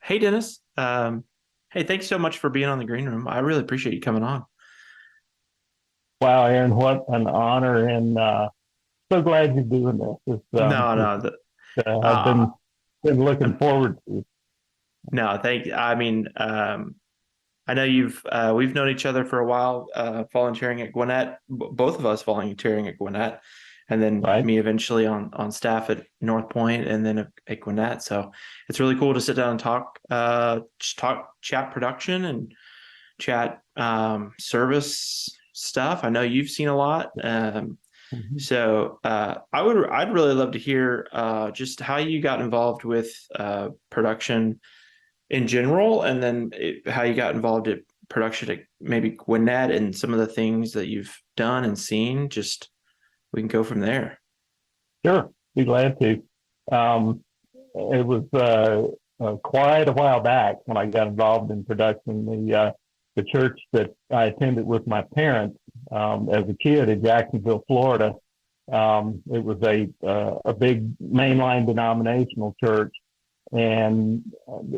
Hey, Dennis. Hey, thanks so much for being on the green room. I really appreciate you coming on. Wow, Aaron, what an honor, and so glad you're doing this. No, no, I've uh, been looking I'm, forward to. no, thank. I mean, I know we've known each other for a while, volunteering at Gwinnett, both of us volunteering at Gwinnett, and then Right? me eventually on staff at North Point, and then at Gwinnett. So it's really cool to sit down and talk, chat production and chat service stuff. I know you've seen a lot. Mhm. I'd really love to hear just how you got involved with production in general, and then how you got involved at production at maybe Gwinnett and some of the things that you've done and seen. Just we can go from there. Sure, be glad to. It was quite a while back when I got involved in production. The church that I attended with my parents as a kid in Jacksonville, Florida. It was a big mainline denominational church, and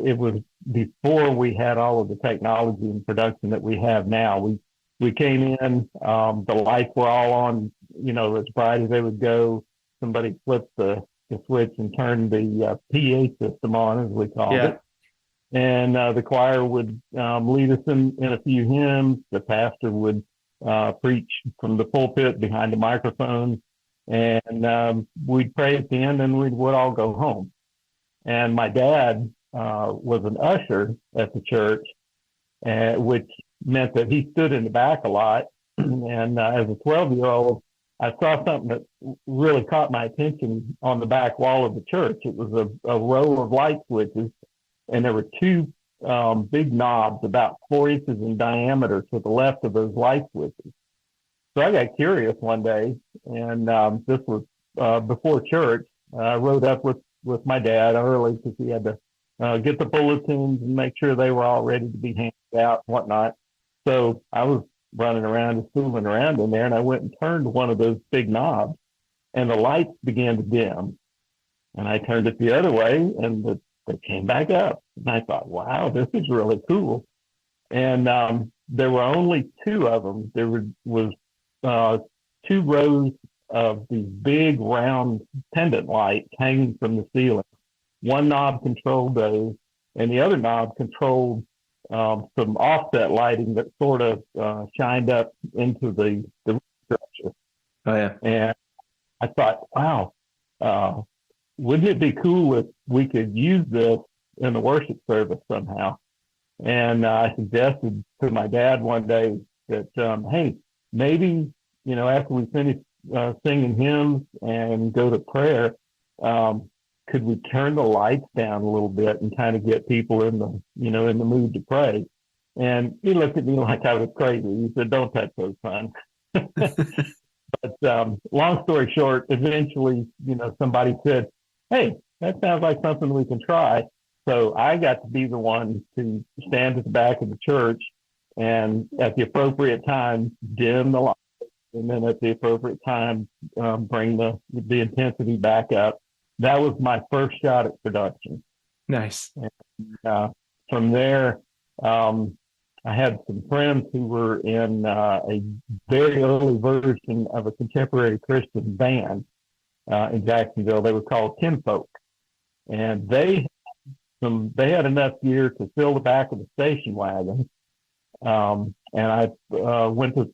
it was before we had all of the technology and production that we have now. We came in, the lights were all on, as bright as they would go. Somebody flipped the switch and turned the PA system on, as we called it. Yeah, And the choir would lead us in a few hymns. The pastor would preach from the pulpit behind the microphone, and we'd pray at the end, and we would all go home. And my dad was an usher at the church, which meant that he stood in the back a lot. And as a 12-year-old, I saw something that really caught my attention on the back wall of the church. It was a row of light switches, and there were two big knobs about 4 inches in diameter to the left of those light switches. So I got curious one day, and this was before church. I rode up with my dad early because he had to get the bulletins and make sure they were all ready to be handed out and whatnot. So I was running around and fooling around in there, and I went and turned one of those big knobs, and the lights began to dim. And I turned it the other way, and they came back up. And I thought, wow, this is really cool. And there were only two of them. Was uh, two rows of these big round pendant lights hanging from the ceiling. One knob controlled those, and the other knob controlled some offset lighting that sort of shined up into the structure. oh yeah, And I thought, wow, uh, wouldn't it be cool if we could use this in the worship service somehow? And I suggested to my dad one day that, hey, maybe, after we finish singing hymns and go to prayer, um, could we turn the lights down a little bit and kind of get people in the mood to pray? And he looked at me like I was crazy. He said, don't touch those, son. But long story short, eventually, somebody said, hey, that sounds like something we can try. So I got to be the one to stand at the back of the church and at the appropriate time dim the light, and then at the appropriate time bring the intensity back up. That was my first shot at production. nice. And from there, um, I had some friends who were in a very early version of a contemporary Christian band in Jacksonville. They were called Kinfolk, and they had enough gear to fill the back of the station wagon. And I went to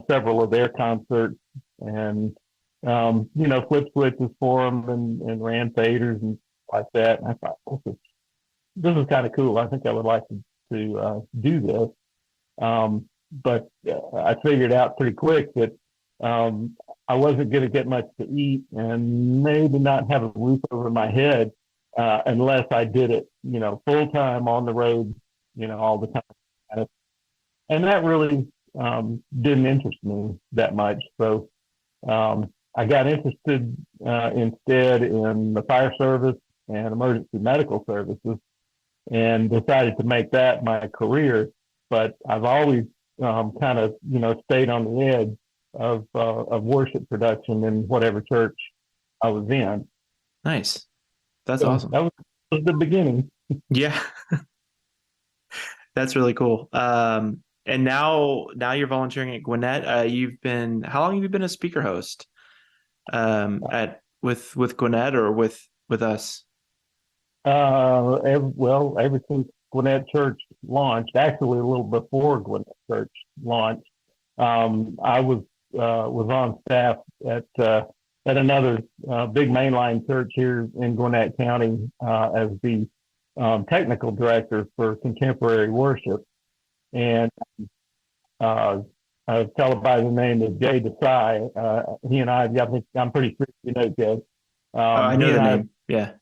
several of their concerts and flipped switches for them and ran faders and like that. And I thought this is kind of cool. I think I would like to do this. But I figured out pretty quick that um, I wasn't going to get much to eat and maybe not have a roof over my head unless I did it, full time on the road, all the time. And that really didn't interest me that much. So I got interested instead in the fire service and emergency medical services and decided to make that my career. But I've always kind of, stayed on the edge of worship production in whatever church I was in. Nice. That's So awesome. that was the beginning. Yeah. That's really cool. And now you're volunteering at Gwinnett. You've been how long have you been a speaker host at with Gwinnett or with us? Ever since Gwinnett Church launched, actually a little before Gwinnett Church launched, I was on staff at another big mainline church here in Gwinnett County as the technical director for contemporary worship, and uh, a fellow by the name of Jay Desai. He and I think I'm pretty sure you know Jay. Oh, I know the name. Yeah.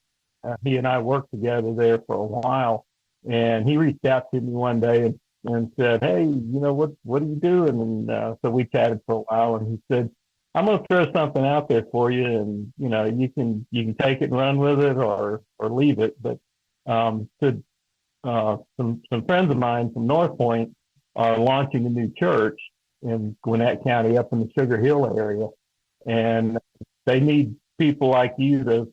He and I worked together there for a while, and he reached out to me one day and said, "Hey, what are you doing?" And so we chatted for a while, and he said, "I'm going to throw something out there for you, and you can take it and run with it, or leave it." But said some friends of mine from North Point are launching a new church in Gwinnett County, up in the Sugar Hill area, and they need people like you to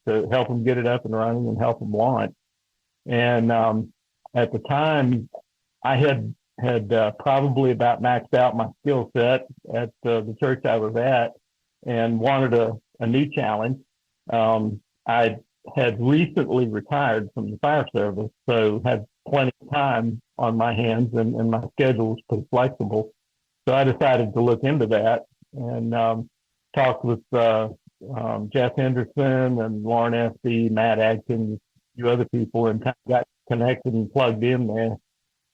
help them get it up and running and help them launch. And at the time, I had probably about maxed out my skill set at the church I was at, and wanted a new challenge. I had recently retired from the fire service, so had plenty of time on my hands, and my schedule was pretty flexible. So I decided to look into that, and talked with Jeff Henderson and Lauren Espy, Matt Adkins, a few other people, and kind of got connected and plugged in there.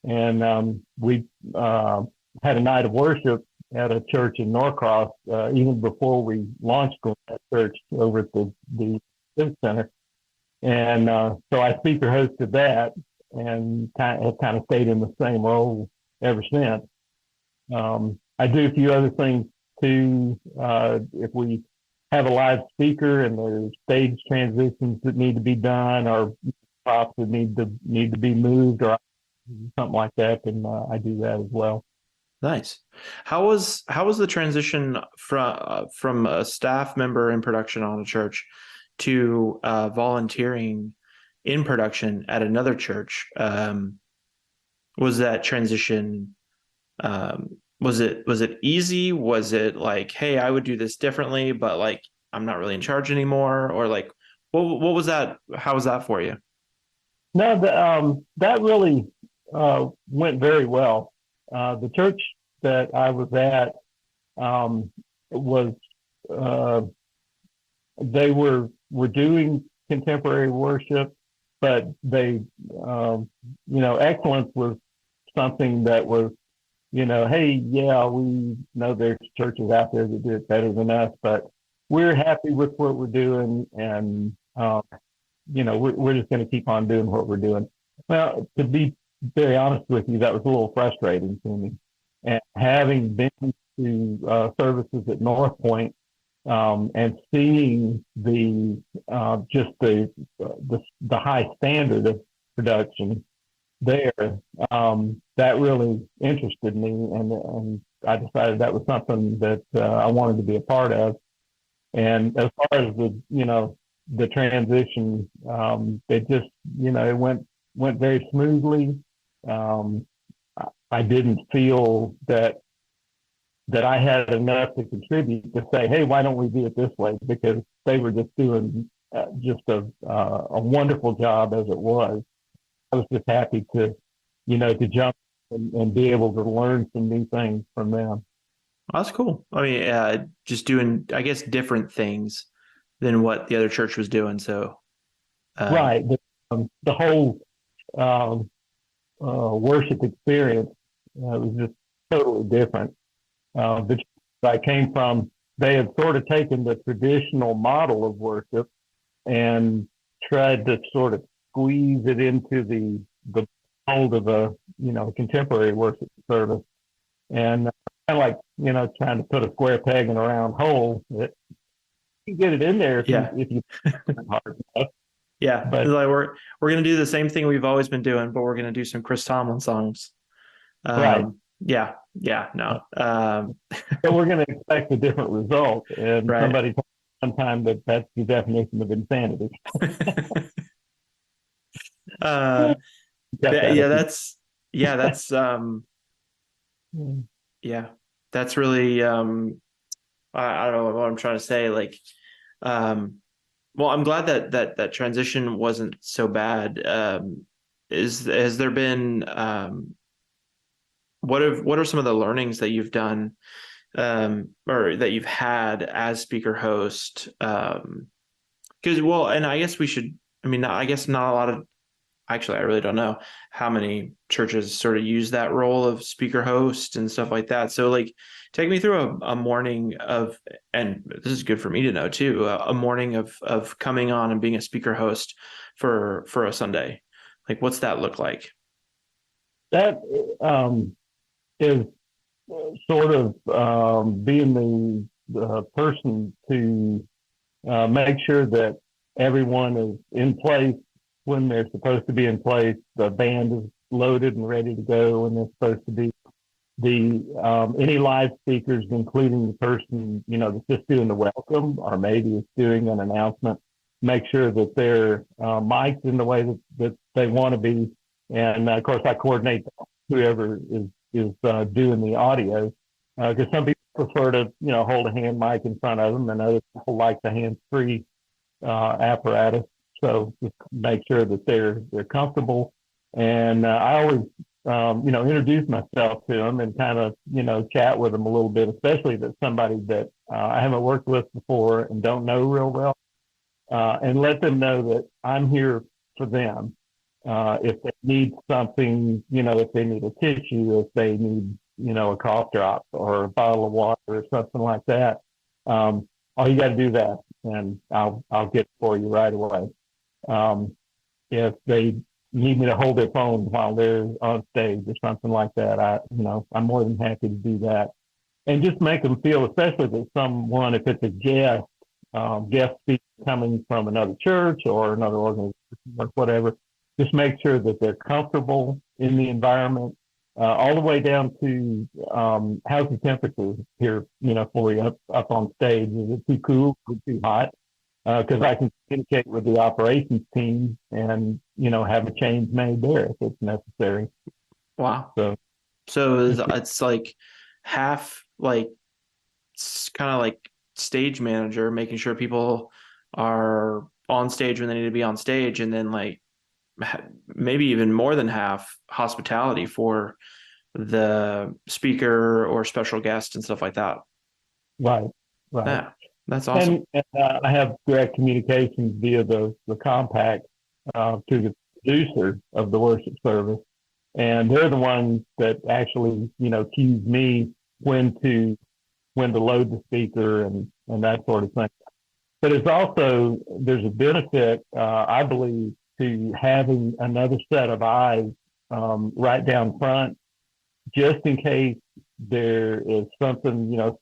And we had a night of worship at a church in Norcross even before we launched that church over at the Civic Center. And so I speaker hosted that, and have kind of stayed in the same role ever since. I do a few other things too. If we have a live speaker and there's stage transitions that need to be done, or props that need to be moved, or something like that, then I do that as well. Nice. How was the transition from a staff member in production on a church to volunteering in production at another church? Was that transition was it easy? Was it like, hey, I would do this differently, but like I'm not really in charge anymore? Or like what was that? How was that for you? No, that really went very well. The church that I was at was uh, they were doing contemporary worship, but excellence was something that was, hey, yeah, we know there's churches out there that do it better than us, but we're happy with what we're doing, and we're just going to keep on doing what we're doing. Well, to be very honest with you, that was a little frustrating to me. And having been to services at North Point, and seeing just the high standard of production there, that really interested me, and I decided that was something that I wanted to be a part of. And as far as the transition, it just it went very smoothly. Um, I didn't feel that I had enough to contribute to say, hey, why don't we do it this way? Because they were just doing just a wonderful job as it was. I was just happy to jump and be able to learn some new things from them. That's cool. I mean, just doing, I guess, different things than what the other church was doing. So, Right. The whole um, worship experience was just totally different. The church I came from, they had sort of taken the traditional model of worship and tried to sort of squeeze it into the mold of a contemporary worship service, and kind of like trying to put a square peg in a round hole. That you get it in there yeah, if you hard enough. yeah. It's But like we're gonna do the same thing we've always been doing, but we're gonna do some Chris Tomlin songs. right, Yeah, yeah, no. so we're going to expect a different result. And Right. somebody told me one time that that's the definition of insanity. uh, Got that yeah, a few. Yeah, that's yeah, that's really I don't know what I'm trying to say. Like, um, well, I'm glad that transition wasn't so bad. Has there been what are some of the learnings that you've done or that you've had as speaker host? Because well, and I guess we should. I mean, I guess not a lot of actually, I really don't know how many churches sort of use that role of speaker host and stuff like that. So, like, take me through a morning of, and this is good for me to know too, a morning of coming on and being a speaker host for a Sunday. Like, what's that look like? That is sort of being the person to make sure that everyone is in place when they're supposed to be in place. The band is loaded and ready to go when they're supposed to be. The any live speakers, including the person that's just doing the welcome or maybe is doing an announcement, make sure that their mic'd in the way that they want to be, and of course I coordinate whoever is doing the audio because some people prefer to hold a hand mic in front of them, and other people like the hands free apparatus. So just make sure that they're comfortable. And I always, introduce myself to them and kind of, chat with them a little bit, especially if it's somebody that I haven't worked with before and don't know real well, and let them know that I'm here for them. If they need something, if they need a tissue, if they need, a cough drop or a bottle of water or something like that, all you got to do that, and I'll get it for you right away. Um, if they need me to hold their phone while they're on stage or something like that, I'm more than happy to do that. And just make them feel, especially if it's someone, if it's a guest speaker coming from another church or another organization or whatever, just make sure that they're comfortable in the environment, all the way down to how's the temperature here, for you up on stage. Is it too cool? Is it too hot? Because I can communicate with the operations team and have a change made there if it's necessary. Wow. So So just it's like half like it's kind of like stage manager, making sure people are on stage when they need to be on stage, and then like maybe even more than half hospitality for the speaker or special guest and stuff like that. right, right. Yeah, that's awesome. And I have direct communications via the compact to the producer of the worship service, and they're the ones that actually cues me when to load the speaker and that sort of thing. But it's also there's a benefit, I believe, to having another set of eyes right down front, just in case there is something,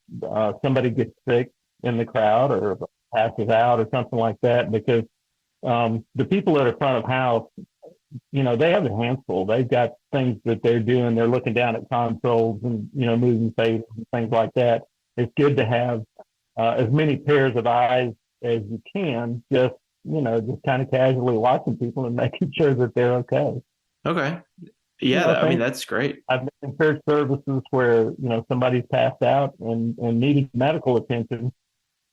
somebody gets sick in the crowd or passes out or something like that. Because the people that are front of house, they have their hands full. They've got things that they're doing. They're looking down at consoles and moving faces and things like that. It's good to have as many pairs of eyes as you can, just kind of casually watching people and making sure that they're okay. Okay. Yeah, I mean Things that's great. I've been in church services where somebody's passed out and needed medical attention,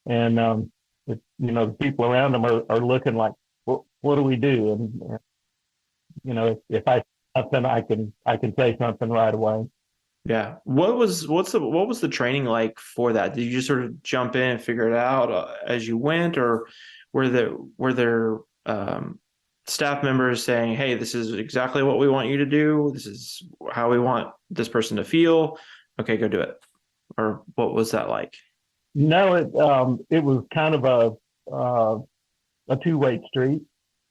and the people around them are looking like, what do we do? And if I something, I can say something right away. Yeah. What was the training like for that? Did you just sort of jump in and figure it out as you went, or were there staff members saying, "Hey, this is exactly what we want you to do. This is how we want this person to feel. Okay, go do it." Or what was that like? No, it was kind of a two-way street.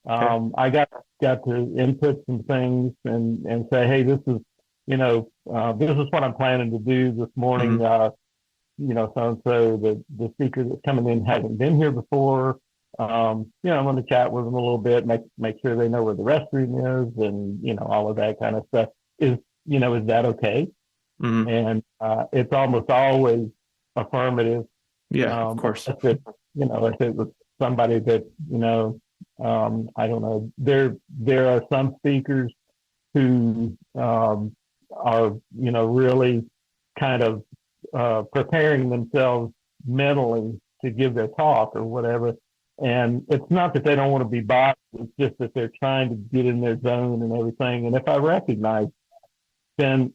Okay. I got to input some things and say, hey, this is what I'm planning to do this morning. Hmm. So and so the speaker that's coming in hasn't been here before. I'm going to chat with them a little bit, make sure they know where the restroom is, and all of that kind of stuff. Is that okay? Hmm. And it's almost always affirmative. Yeah, of course. If it was somebody that I don't know. There are some speakers who are, really kind of preparing themselves mentally to give their talk or whatever. And it's not that they don't want to be bothered, it's just that they're trying to get in their zone and everything. And if I recognize, then,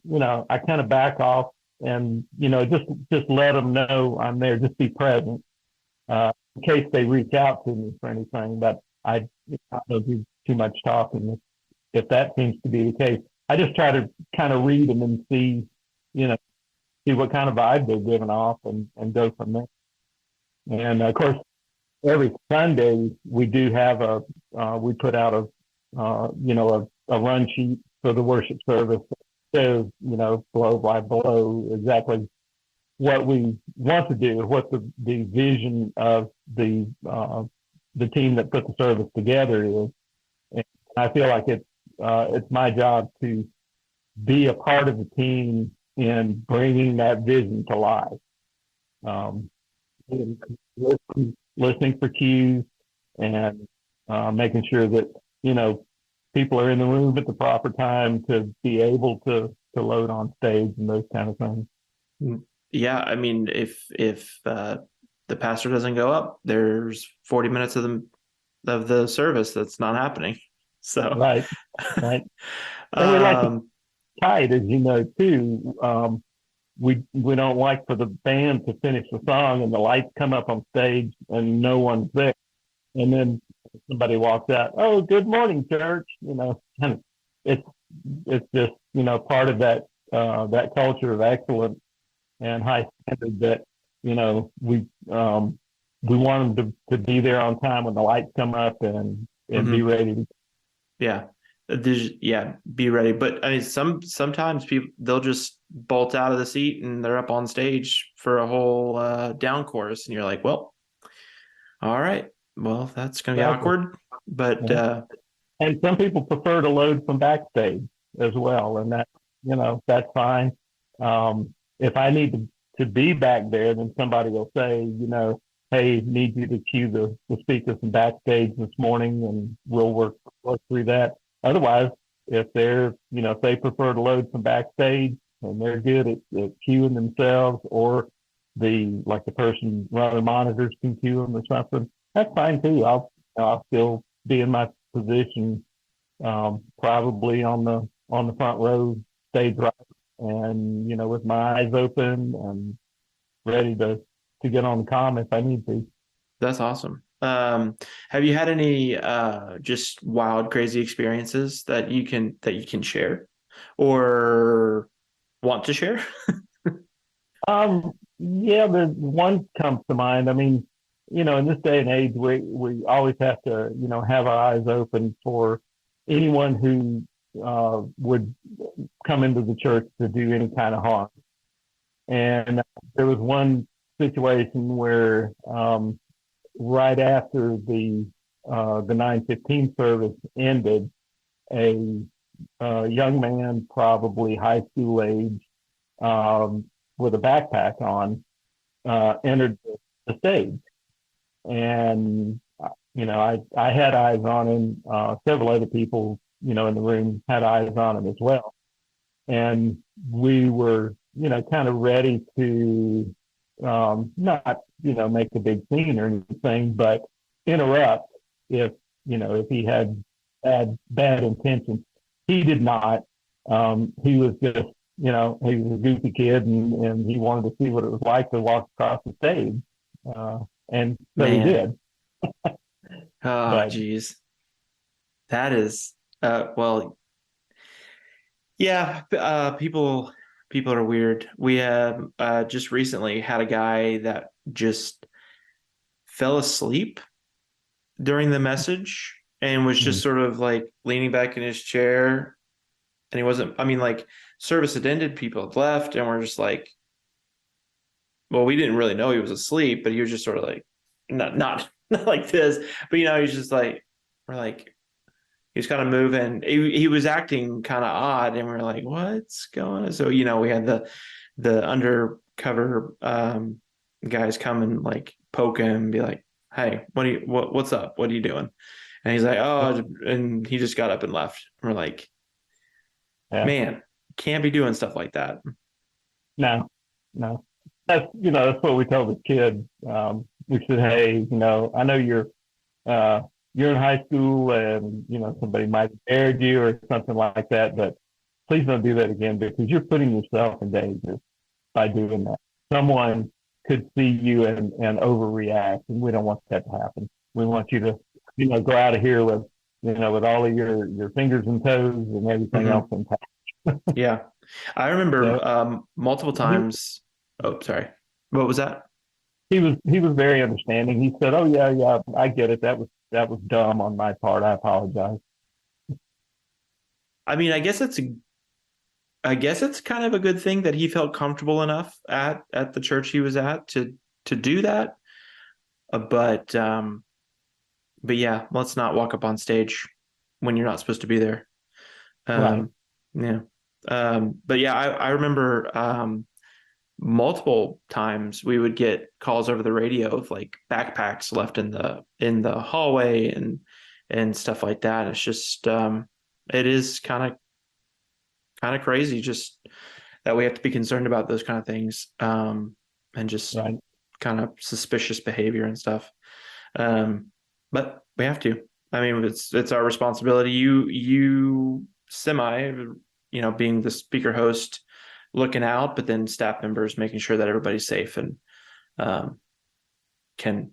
I kind of back off and, just let them know I'm there, just be present in case they reach out to me for anything. But I don't do too much talking if that seems to be the case. I just try to kind of read them and you know, see what kind of vibe they're giving off and go from there. And of course, every Sunday we do have we put out a run sheet for the worship service that says, blow by blow exactly what we want to do, what the vision of the team that put the service together is. And I feel like it's my job to be a part of the team in bringing that vision to life. Um, listening for cues and making sure that people are in the room at the proper time to be able to load on stage and those kind of things. Yeah, I mean, if the pastor doesn't go up, there's 40 minutes of the service that's not happening. So, Right, right. And we like to um, tight, as you know, too. We don't like for the band to finish the song and the lights come up on stage and no one's there, and then somebody walks out. Oh, good morning, church. And it's just part of that culture of excellence and high standard that we want them to be there on time when the lights come up and be mhm. ready to. Yeah. Yeah, be ready. But I mean, sometimes people they'll just bolt out of the seat and they're up on stage for a whole down chorus, and you're like, well, all right, well, that's gonna be Exactly. awkward. But Yeah. And some people prefer to load from backstage as well, and that's fine. If I need to be back there, then somebody will say, hey, need you to cue the speakers from backstage this morning, and we'll work through that. Otherwise, if they prefer to load from backstage and they're good at cueing themselves, or the person running monitors can cue them or something, that's fine too. I'll still be in my position, probably on the front row, stage right, and with my eyes open and ready to get on the comm if I need to. that's awesome. Have you had any just wild, crazy experiences that you can share or want to share? Yeah, the one comes to mind. I mean, in this day and age, we always have to, have our eyes open for anyone who would come into the church to do any kind of harm. And there was one situation where right after the 9:15 service ended, a young man, probably high school age, um, with a backpack on, entered the stage. And, I had eyes on him. Several other people, in the room had eyes on him as well. And we were, kind of ready to not, make a big scene or anything, but interrupt if, if he had bad intentions. He did not. He was just, he was a goofy kid, and he wanted to see what it was like to walk across the stage. Uh, and so he Man, did. oh, But geez, that is well, yeah. People are weird. We have just recently had a guy that just fell asleep during the message and was just mm, sort of like leaning back in his chair, and he wasn't. I mean, like service had ended, people had left, and we're just like, well, we didn't really know he was asleep, but he was just sort of like, not not like this, but he's just like, we're like, he was kind of moving. He was acting kind of odd, and we're like, what's going on? So we had the undercover guys come and like poke him and be like, hey, what's up? What are you doing? And he's like, oh, and he just got up and left. We're like, Yeah. Man, can't be doing stuff like that. No, no. That's that's what we tell the kids. We said, hey, I know uh, you're in high school and somebody might have dared you or something like that, but please don't do that again because you're putting yourself in danger by doing that. Someone could see you and overreact, and we don't want that to happen. We want you to go out of here with with all of your fingers and toes and everything else Hmm. intact. Yeah. I remember So multiple he times. Oh, sorry. What was that? he was very understanding. He said, "Oh yeah, yeah, I get it. That was dumb on my part. I apologize." I mean, I guess it's kind of a good thing that he felt comfortable enough at the church he was at to do that. But yeah, let's not walk up on stage when you're not supposed to be there. Right, Um, yeah. But yeah, I remember multiple times we would get calls over the radio of like backpacks left in the hallway and stuff like that. It's just it is kind of crazy just that we have to be concerned about those kind of things, and just right. kind of suspicious behavior and stuff. But we have to. I mean, it's our responsibility. You semi, being the speaker host, looking out, but then staff members making sure that everybody's safe and um, can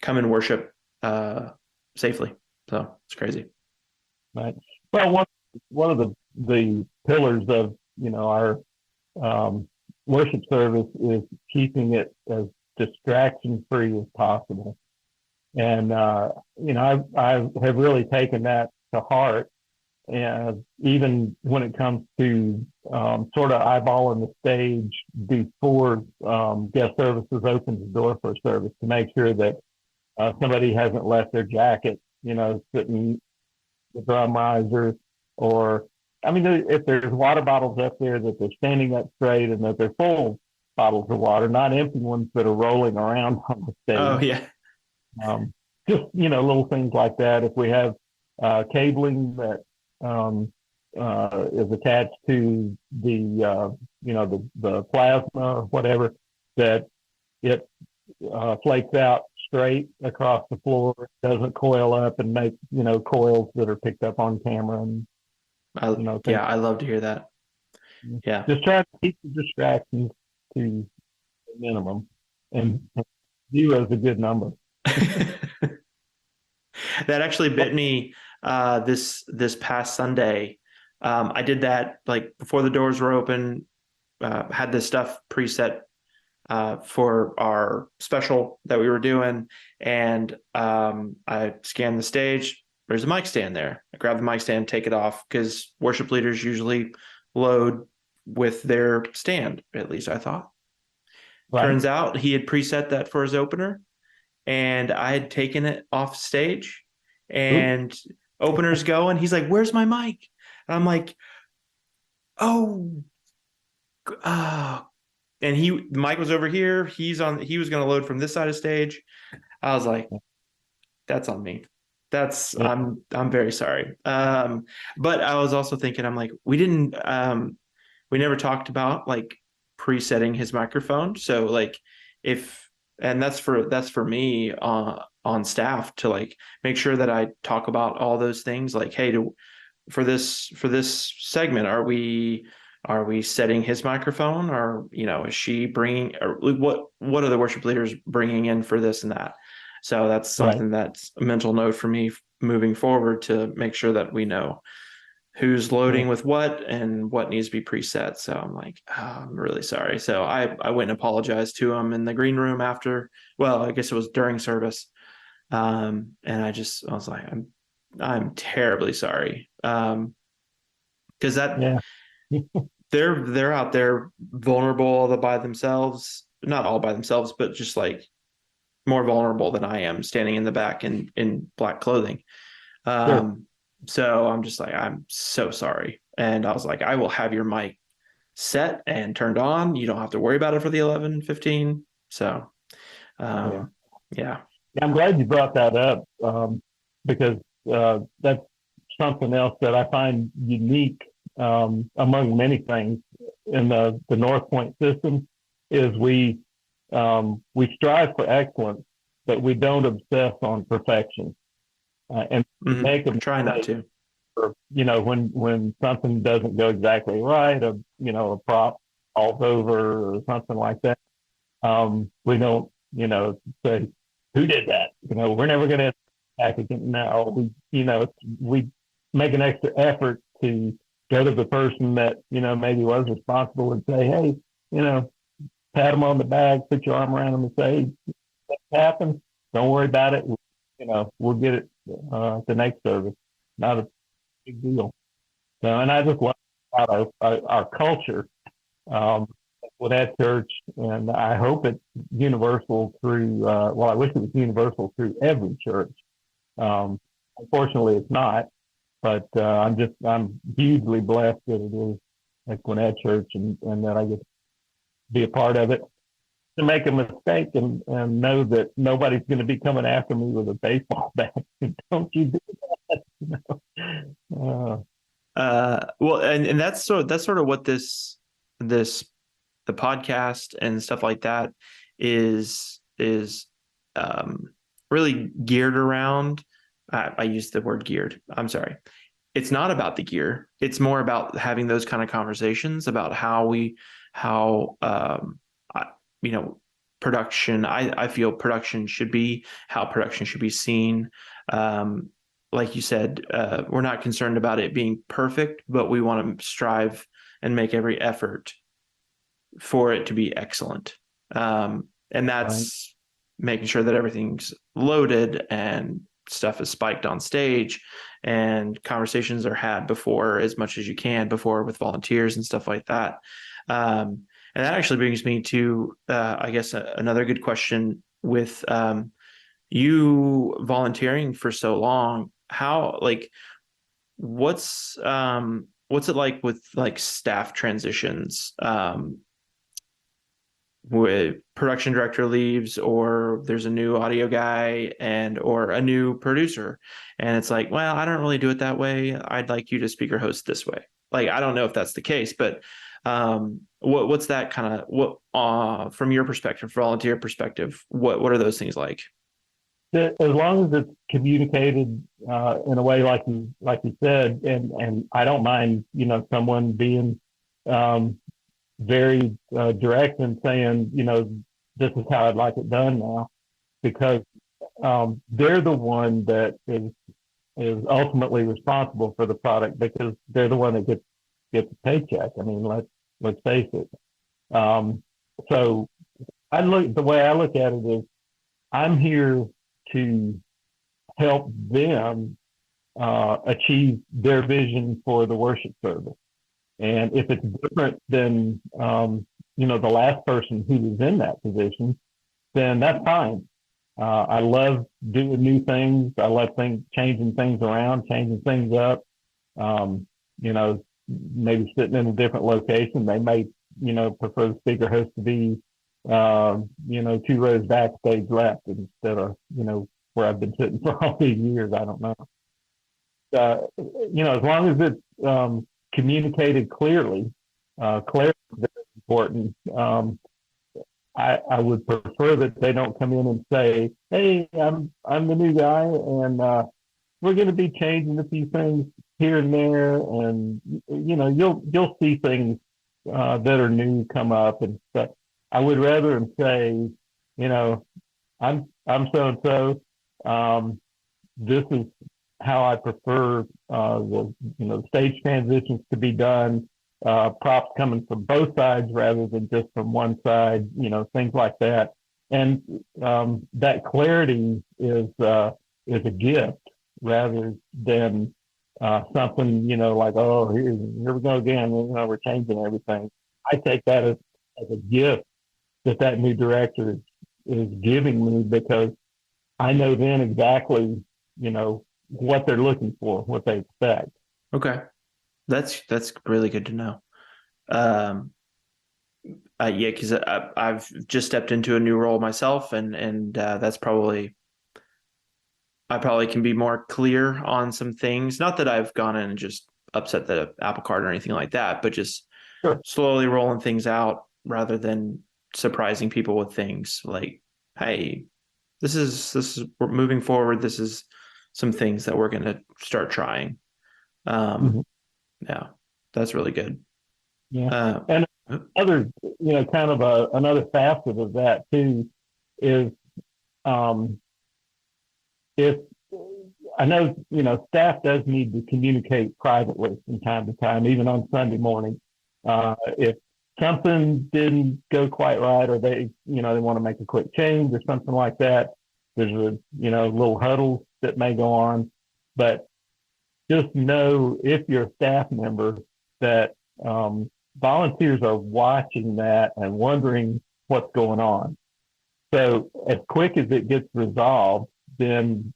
come and worship uh, safely. So it's crazy. Right. Well, one of the pillars of our um, worship service is keeping it as distraction free as possible. And I have really taken that to heart. And even when it comes to sort of eyeballing the stage before guest services opens the door for a service to make sure that somebody hasn't left their jacket, sitting the drum riser, or I mean, if there's water bottles up there, that they're standing up straight and that they're full bottles of water, not empty ones that are rolling around on the Oh stage. yeah, Um, just little things like that. If we have cabling that is attached to the the plasma or whatever, that it flakes out straight across the floor, doesn't coil up and make coils that are picked up on camera and things. yeah, I love to hear that. Yeah. Just try to keep the distractions to a minimum, and zero is a good number. That actually bit me this past Sunday. I did that like before the doors were open. Had this stuff preset for our special that we were doing, and I scanned the stage. There's a mic stand there. I grab the mic stand, take it off because worship leaders usually load with their stand. At least I thought. Right? Turns out he had preset that for his opener, and I had taken it off stage, Oops. and opener's going. He's like, "Where's my mic?" And I'm like, "Oh, uh, and the mic was over here. He was going to load from this side of stage. I was like, that's on me. Yeah. I'm very sorry. But I was also thinking, I'm like, we never talked about like presetting his microphone. So like if, and that's for me on staff to like make sure that I talk about all those things. Like, hey, for this segment, are we setting his microphone, or is she bringing, or what are the worship leaders bringing in for this and that? So that's Right. something that's a mental note for me moving forward to make sure that we know who's Yeah. loading with what and what needs to be preset. So I'm like, oh, I'm really sorry. So I went and apologized to him in the green room after. Well, I guess it was during service. And I was like, I'm terribly sorry. Because that Yeah. they're out there vulnerable all by themselves, not all by themselves, but just like more vulnerable than I am standing in the back in black clothing. Sure. Um, so I'm just like, I'm so sorry. And I was like, I will have your mic set and turned on. You don't have to worry about it for the 11:15. So Yeah. yeah. I'm glad you brought that up because that's something else that I find unique among many things in the North Point system is we strive for excellence, but we don't obsess on perfection. And we Hmm. make a Try not mistake, to. or, when something doesn't go exactly right, a prop falls over or something like that. We don't, say, who did that? We're never going to attack again. No, we make an extra effort to go to the person that, maybe was responsible and say, hey, you know, pat them on the back, put your arm around them and say, what happened? Don't worry about it. We'll get it the next service. Not a big deal. So, and I just love about our culture um, with that church, and I hope it's universal through. Well, I wish it was universal through every church. Um, Unfortunately, it's not. But I'm hugely blessed that it is at Gwinnett Church, and that I get to be a part of it. To make a mistake and know that nobody's going to be coming after me with a baseball bat. Don't you do that? Well, and that's sort of what this the podcast and stuff like that is really geared around. I used the word geared. I'm sorry. It's not about the gear. It's more about having those kind of conversations about how I, you know production. I feel production should be how production should be seen. Um, like you said, we're not concerned about it being perfect, but we want to strive and make every effort for it to be excellent. And Right. that's making sure that everything's loaded and stuff is spiked on stage and conversations are had before as much as you can before with volunteers and stuff like that. And that actually brings me to, I guess, another good question with you volunteering for so long. How, like, what's it like with like staff transitions? With production director leaves or there's a new audio guy and or a new producer and it's like, well, I don't really do it that way, I'd like you to speaker host this way. Like, I don't know if that's the case, but what's that kind of, what from your perspective, volunteer perspective, what are those things like? As long as it's communicated in a way like you said, and I don't mind, someone being um, very direct and saying, this is how I'd like it done now, because they're the one that is ultimately responsible for the product, because they're the one that gets the paycheck. I mean, let's face it. Um, so the way I look at it is, I'm here to help them achieve their vision for the worship service. And if it's different than the last person who was in that position, then that's fine. I love doing new things. I love changing things around, changing things up. Um, you know, Maybe sitting in a different location. They may, prefer the speaker host to be, two rows backstage left instead of, where I've been sitting for all these years. I don't know. As long as it's communicated clearly, clarity is very important. I would prefer that they don't come in and say, "Hey, I'm the new guy, and we're going to be changing a few things here and there," and you'll see things that are new come up and stuff. I would rather them say, I'm so and so. This is how I prefer the stage transitions to be done. Props coming from both sides rather than just from one side. Things like that, and that clarity is a gift rather than something like, oh, here we go again. We're changing everything. I take that as a gift that new director is giving me, because I know then exactly, what they're looking for, what they expect. Okay, that's really good to know. um yeah, because I've just stepped into a new role myself, and that's probably I probably can be more clear on some things. Not that I've gone in and just upset the apple cart or anything like that, but just Sure. slowly rolling things out rather than surprising people with things like, hey, this is we're moving forward. This is some things that we're going to start trying. Mhm. Yeah, that's really good. Yeah. Uh, And other, kind of another facet of that too is, um, if I know, staff does need to communicate privately from time to time, even on Sunday morning. If something didn't go quite right, or they want to make a quick change or something like that, there's little huddles that may go on. But just know, if you're a staff member, that volunteers are watching that and wondering what's going on. So as quick as it gets resolved, then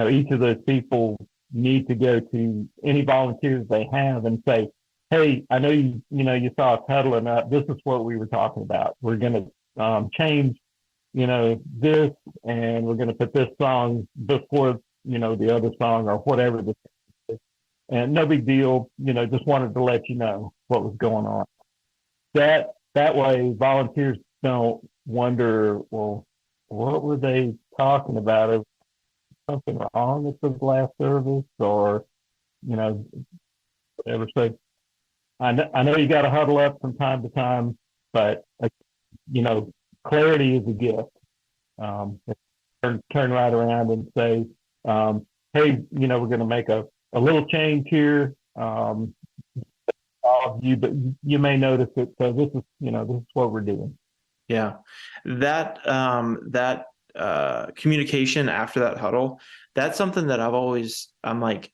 each of those people need to go to any volunteers they have and say, "Hey, I know you saw us huddling up. This is what we were talking about. We're going to change, this, and we're going to put this song before the other song, or whatever this is. And no big deal. Just wanted to let you know what was going on." That way, volunteers don't wonder, well, what were they talking about? Is something wrong with the last service, or you know whatever? So I know you got to huddle up from time to time, but you know clarity is a gift. Turn right around and say, hey, we're going to make a little change here. But you may notice it. So this is what we're doing. yeah, that communication after that huddle, that's something that I'm like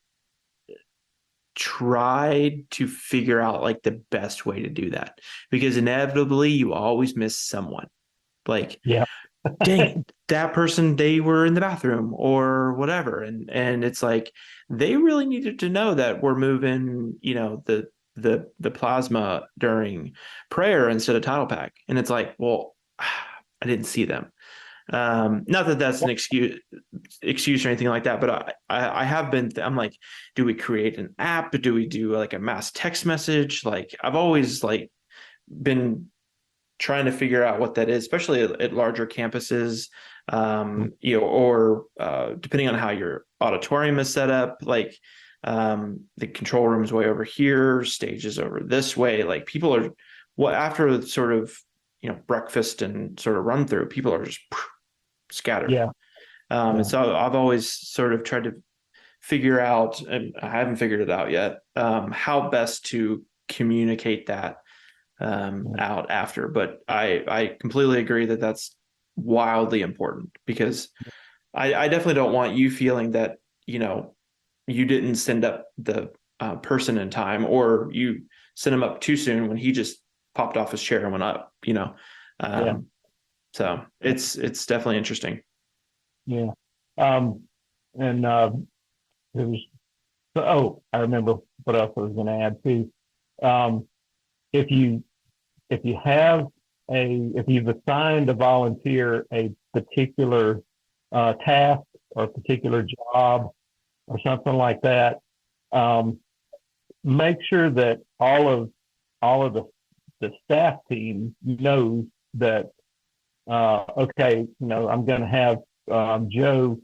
tried to figure out like the best way to do that because inevitably you always miss someone. Like, Yeah, dang it, that person, they were in the bathroom or whatever. And it's like they really needed to know that we're moving, the plasma during prayer instead of title pack. And it's like, well, I didn't see them. Not that that's an excuse or anything like that, but I have been, I'm like, do we create an app? Do we do like a mass text message? Like I've always like been trying to figure out what that is, especially at larger campuses, or depending on how your auditorium is set up, like the control room's way over here, stage is over this way. Like people are, what after sort of, breakfast and sort of run through, people are just scattered. yeah, And yeah, so I've always sort of tried to figure out, and I haven't figured it out yet, how best to communicate that yeah, out after. But I completely agree that that's wildly important because I definitely don't want you feeling that you didn't send up the person in time, or you sent him up too soon when he just popped off his chair and went up. yeah, Um, so it's definitely interesting. yeah. And it was. Oh, I remember what else I was going to add too. Um, if you if you have if you've assigned a volunteer a particular task or a particular job or something like that, um, make sure that all of the staff team knows that, okay, I'm going to have Joe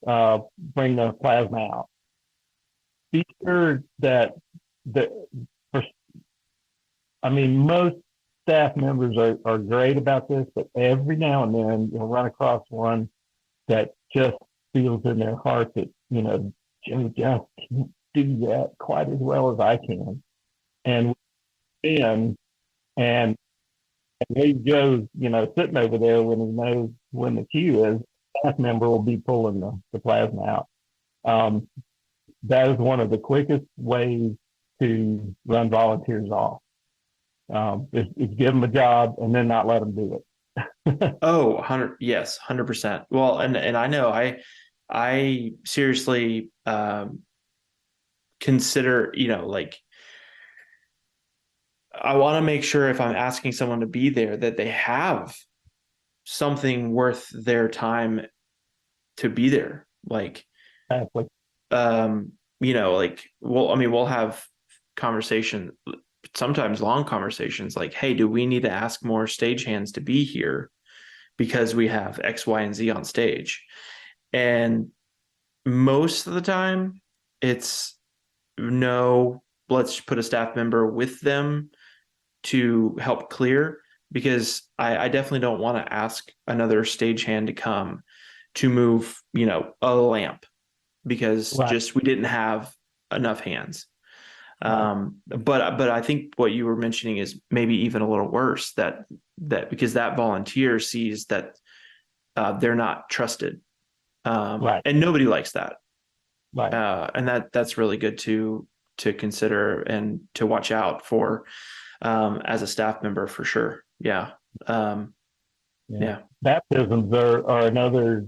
bring the plasma out. Be sure that the for I mean, most staff members are great about this, but every now and then you'll run across one that just feels in their heart that, Joe just can't do that quite as well as I can. And then, and leave Joe's, sitting over there when he knows when the cue is, staff member will be pulling the plasma out. Um, that is one of the quickest ways to run volunteers off. Is give them a job and then not let them do it. Oh, 100, yes, 100%. Well, and I know I seriously consider, like I want to make sure if I'm asking someone to be there that they have something worth their time to be there. Like, Exactly. like, well, I mean, we'll have conversation, sometimes long conversations, like, hey, do we need to ask more stagehands to be here because we have X, Y, and Z on stage? And most of the time, it's no, let's put a staff member with them to help clear, because I definitely don't want to ask another stagehand to come to move, a lamp, because Right. just we didn't have enough hands. Right. But I think what you were mentioning is maybe even a little worse, that because that volunteer sees that they're not trusted, Right. and nobody likes that, Right. and that's really good to consider and to watch out for, as a staff member for sure. Yeah. Um, Yeah. yeah. Baptisms are another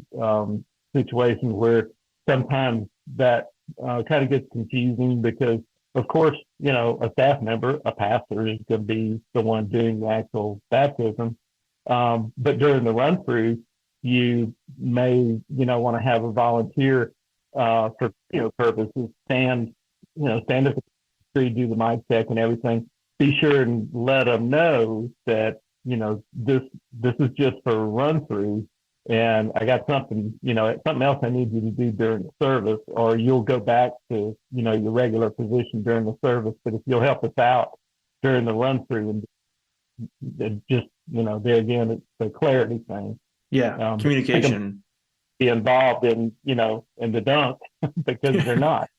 situation where sometimes that kind of gets confusing because, of course, a staff member, a pastor, is going to be the one doing the actual baptism. But during the run through, you may, want to have a volunteer for, purposes stand at the tree, do the mic check and everything. Be sure and let them know that this is just for a run through, and I got something, something else I need you to do during the service, or you'll go back to, your regular position during the service. But if you'll help us out during the run through, and just, there again, it's a clarity thing. Yeah. Make them Communication. be involved in, in the dunk because they're not.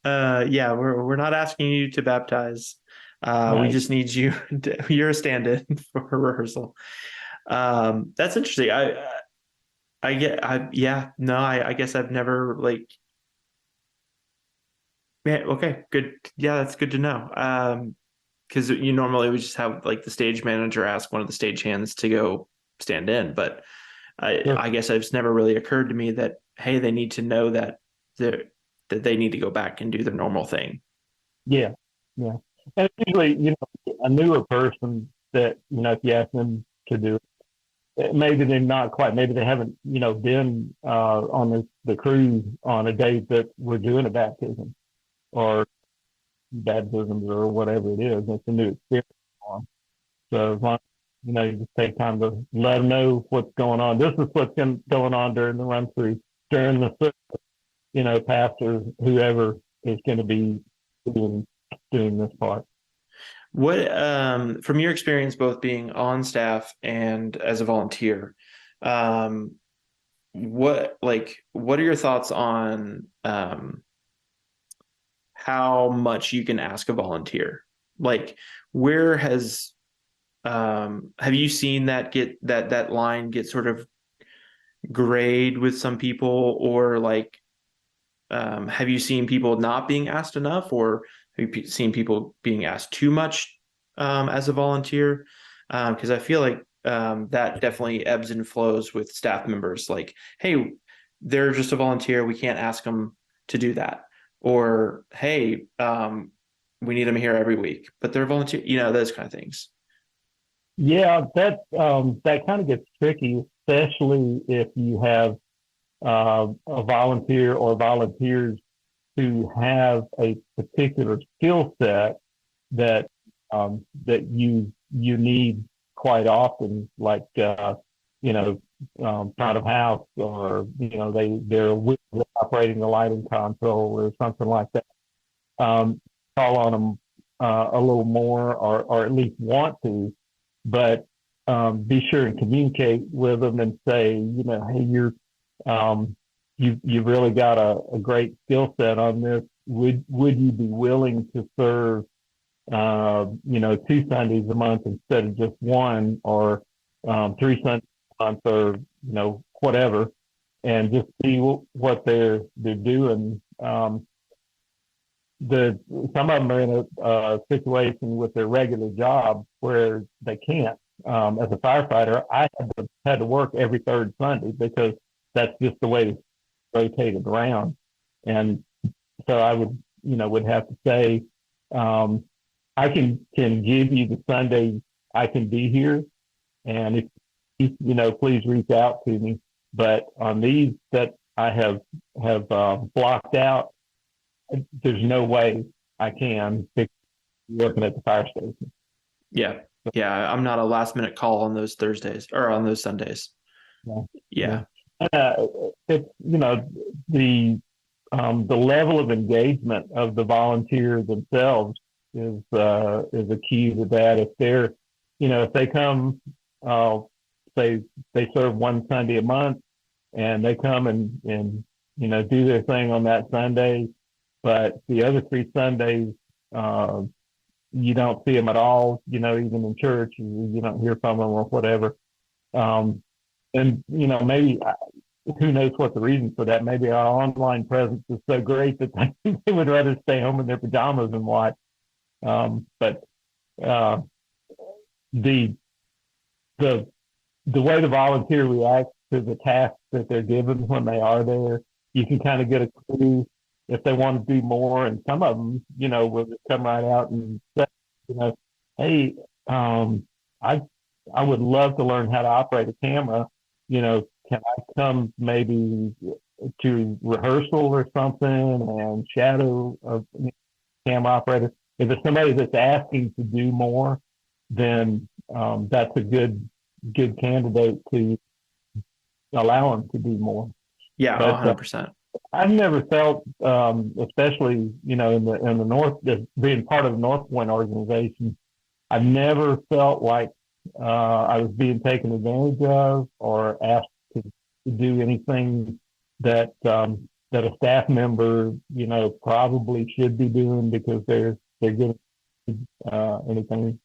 Uh, Yeah, we're not asking you to baptize. We right. just need you you're a stand-in for rehearsal. That's interesting. I get I yeah, no, I guess I've never like, man, okay, good. Yeah, that's good to know. Because you normally would just have like the stage manager ask one of the stagehands to go stand in, but Sure. I guess it's never really occurred to me that, hey, they need to know they're that they need to go back and do their normal thing. Yeah. Yeah. And usually, a newer person that, if you ask them to do it, maybe they're not quite, maybe they haven't, been on the cruise on a day that we're doing a baptism or baptisms or whatever it is. It's a new experience for them. So as long, you just take time to let them know what's going on. This is what's going on during the run through, during the, pastor, whoever is going to be doing, doing this part. What, from your experience, both being on staff and as a volunteer, um, what are your thoughts on, how much you can ask a volunteer? Like, where have you seen that line get sort of grayed with some people, or like, have you seen people not being asked enough, or have you seen people being asked too much, as a volunteer? Because I feel like, that definitely ebbs and flows with staff members. Like, hey, they're just a volunteer. We can't ask them to do that. Or, hey, we need them here every week, but they're a volunteer, those kind of things. Yeah, that kind of gets tricky, especially if you have a volunteer or volunteers who have a particular skill set that you need quite often, like front of house, or they're operating the lighting console or something like that. Call on them a little more, or at least want to, but be sure and communicate with them and say, hey, you've really got a great skill set on this. Would you be willing to serve, 2 Sundays a month instead of just one, or 3 Sundays a month, or whatever, and just see what they're doing. The Some of them are in a situation with their regular job where they can't. As a firefighter, I had to work every third Sunday because that's just the way it's rotated around. And so I would have to say, I can give you the Sunday I can be here, and if please reach out to me. But on these that I have blocked out, there's no way I can pick working at the fire station. Yeah. Yeah. I'm not a last minute call on those Thursdays or on those Sundays. Yeah, yeah. Yeah. It's the level of engagement of the volunteers themselves is a key to that. If they're, if they come, say they serve one Sunday a month, and they come and do their thing on that Sunday, but the other 3 Sundays, uh, you don't see them at all. Even in church, you don't hear from them or whatever. Um, and maybe who knows what the reason for that? Maybe our online presence is so great that they would rather stay home in their pajamas and watch. But uh, the the the way the volunteer reacts to the tasks that they're given when they are there, you can kind of get a clue if they want to do more. And some of them, will just come right out and say, hey, I I would love to learn how to operate a camera. Can I come maybe to rehearsal or something and shadow a camera operator? If it's somebody that's asking to do more, then that's a good candidate to allow them to do more. Yeah. But 100%. I've never felt, especially in the North, being part of the North Point organization, I've never felt like I was being taken advantage of or asked to do anything that a staff member, probably should be doing because they're getting anything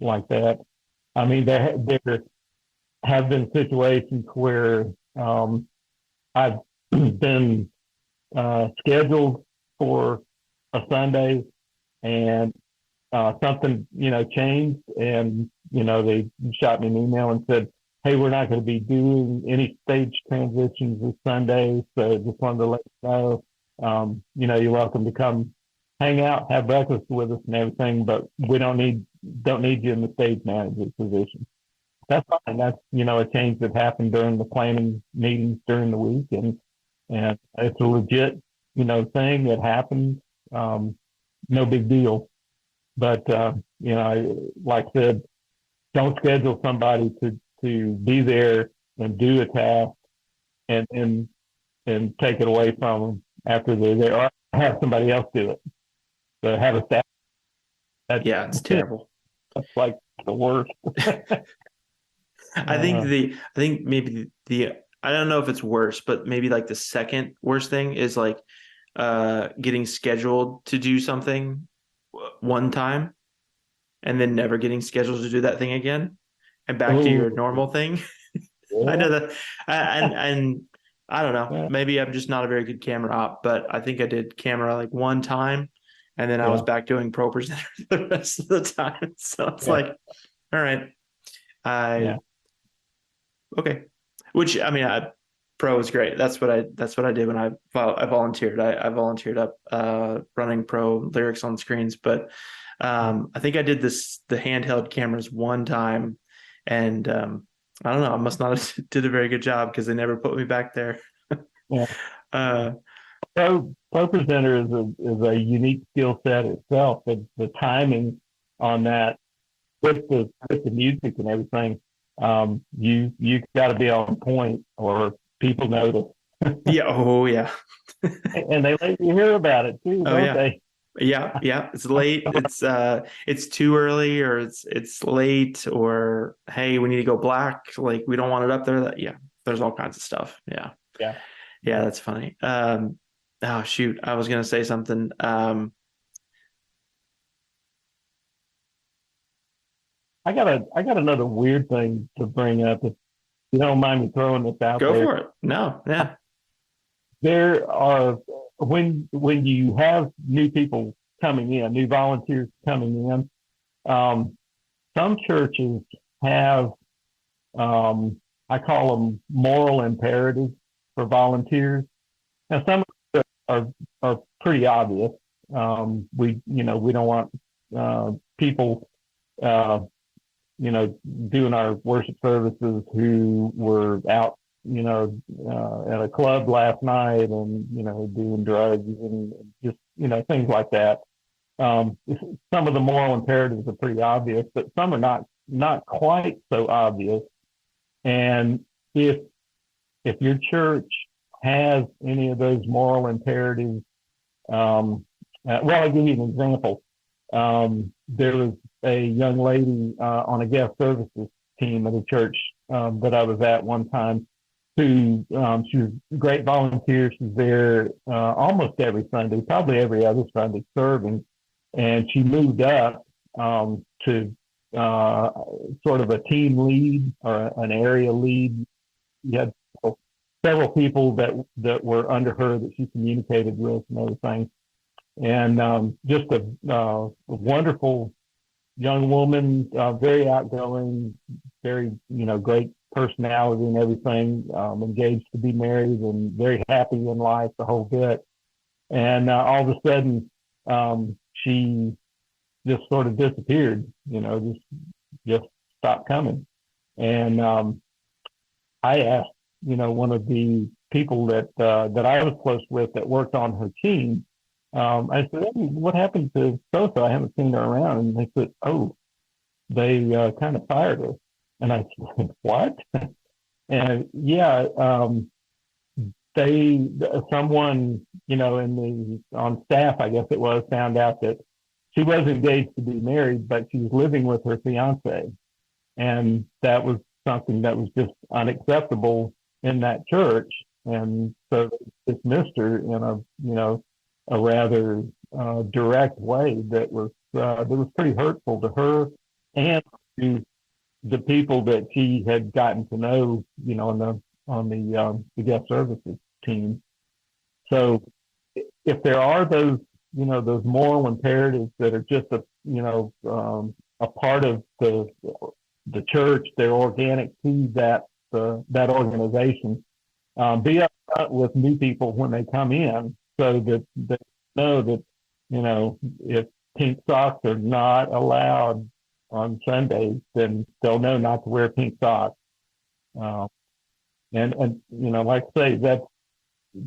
like that. I mean, there have been situations where I've been scheduled for a Sunday and something changed, and they shot me an email and said, hey, we're not going to be doing any stage transitions this Sunday, so just wanted to let you know, you're welcome to come hang out, have breakfast with us and everything, but we don't need you in the stage manager position. That's fine. That's a change that happened during the planning meetings during the week, and it's a legit thing that happened. No big deal. But like I said, don't schedule somebody to be there and do a task and take it away from them after they're there, or have somebody else do it. So have a staff. Yeah. It's terrible. That's like the worst. I think maybe I don't know if it's worse, but maybe like the second worst thing is like getting scheduled to do something one time and then never getting scheduled to do that thing again and back to your Oh, normal thing. I yeah, know that, and I don't know. Maybe I'm just not a very good camera op, but I think I did camera like one time, and then I was yeah, back doing pro presenter the rest of the time. So it's yeah, like, all right, I yeah. okay. Which I mean, pro is great. That's what I did when I volunteered. I volunteered up running pro lyrics on screens, but I think I did the handheld cameras one time, and I don't know. I must not have did a very good job because they never put me back there. Yeah. uh, Pro presenter is a unique skill set itself. The timing on that with the music and everything, you got to be on point or people notice, yeah. Oh yeah. and they let you hear about it too, Oh don't yeah. they? Yeah, yeah, it's late. It's too early, or it's late, or hey, we need to go black. Like we don't want it up there. That yeah, there's all kinds of stuff. Yeah, Yeah, yeah, yeah. that's funny. Oh shoot, I was gonna say something. I got another weird thing to bring up. If you don't mind me throwing this out Go there, for it. No, yeah, there are when you have new people coming in, new volunteers coming in. Some churches have, I call them moral imperatives for volunteers. Now, some are pretty obvious. We don't want people, doing our worship services who were out at a club last night and, doing drugs and just, things like that. Some of the moral imperatives are pretty obvious, but some are not quite so obvious. And if your church has any of those moral imperatives, well, I'll give you an example. There was a young lady on a guest services team at a church that I was at one time who she was a great volunteer. She's there almost every Sunday, probably every other Sunday serving. And she moved up to sort of a team lead or an area lead. You had several people that were under her that she communicated with and everything. And just a wonderful young woman, very outgoing, very great personality and everything. Engaged to be married and very happy in life, the whole bit. And all of a sudden, she just sort of disappeared. Just stopped coming. And I asked, one of the people that I was close with that worked on her team. I said, "Hey, what happened to so-so? I haven't seen her around." And they said, "Oh, they kind of fired her." And I said, "What?" And yeah, someone, on staff, I guess it was, found out that she was engaged to be married, but she was living with her fiance. And that was something that was just unacceptable in that church. And so they dismissed her in a rather direct way that was pretty hurtful to her and to the people that she had gotten to know, on the guest services team. So if there are those moral imperatives that are just a part of the church, they're organic to that organization. Be upfront with new people when they come in, so that they know that if pink socks are not allowed on Sundays, then they'll know not to wear pink socks. And like I say,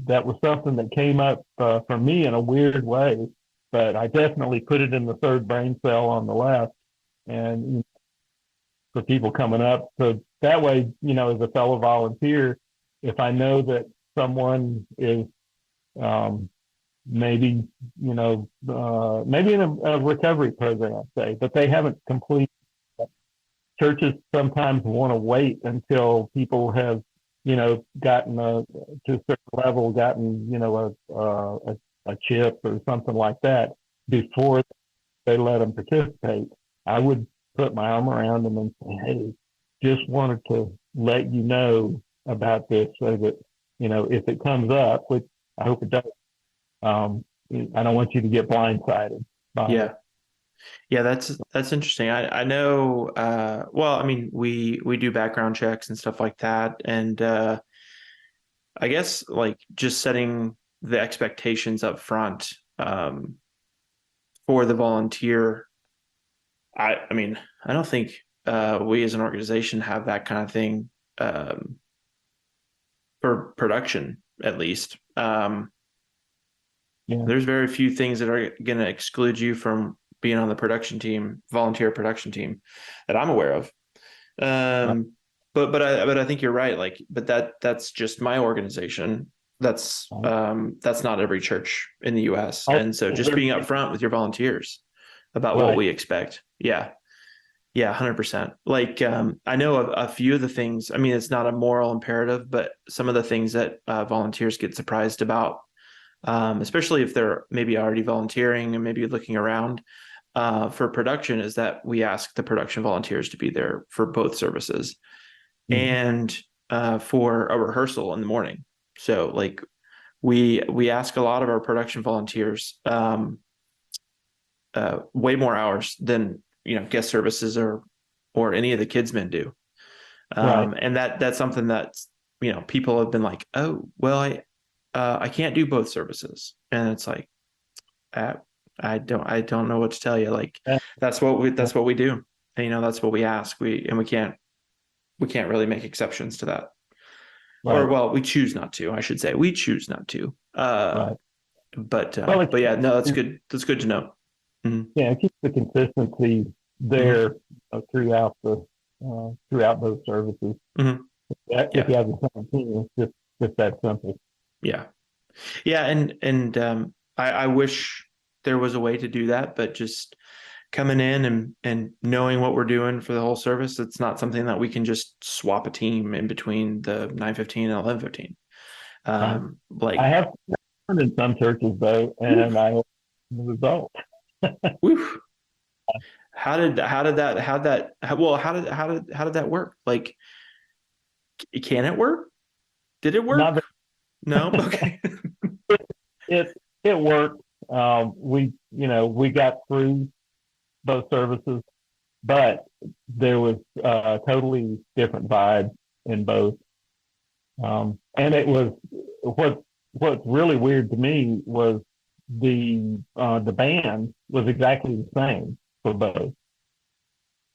that was something that came up for me in a weird way, but I definitely put it in the third brain cell on the left, and for people coming up, so that way, as a fellow volunteer, if I know that someone is maybe maybe in a recovery program, say, but they haven't completed. Churches sometimes want to wait until people have gotten to a certain level, gotten a chip or something like that before they let them participate. I would put my arm around them and say, "Hey, just wanted to let you know about this, so that if it comes up, which I hope it does, I don't want you to get blindsided by Yeah. it." Yeah, that's interesting. I know well, I mean, we do background checks and stuff like that. And I guess like just setting the expectations up front for the volunteer. I mean, I don't think we as an organization have that kind of thing for production, at least. Yeah, There's very few things that are going to exclude you from being on the production team, volunteer production team, that I'm aware of. right. But I think you're right. Like, but that's just my organization. That's not every church in the U.S. Oh, And so just being upfront with your volunteers about what right. we expect. Yeah. Yeah, 100%. Like, I know a few of the things. I mean, it's not a moral imperative, but some of the things that volunteers get surprised about, especially if they're maybe already volunteering and maybe looking around for production, is that we ask the production volunteers to be there for both services Mm-hmm. and for a rehearsal in the morning. So, like, we ask a lot of our production volunteers way more hours than guest services or any of the kids men do. Right. And that's something that's people have been like, "Oh, well, I can't do both services," and it's like, uh, I don't know what to tell you. Like, Yeah. that's what we do. And, that's what we ask. We can't really make exceptions to that. or Right. well, we choose not to. I should say we choose not to. Right. Well, But yeah, no, that's good. That's good to know. Mhm. yeah, it keeps the consistency Mhm. there throughout those services. Mhm. If Yeah, you have the same team, it's just that simple. yeah, yeah, and I wish there was a way to do that, but just coming in and knowing what we're doing for the whole service, it's not something that we can just swap a team in between the 9:15 and 11:15. Right. I Like, have learned in some churches though, whew, and I the result. whew. How did that work? Like, can it work? Did it Not work? No. Okay. that it worked. We got through both services, but there was a totally different vibe in both. And it was what's really weird to me was the band was exactly the same for both,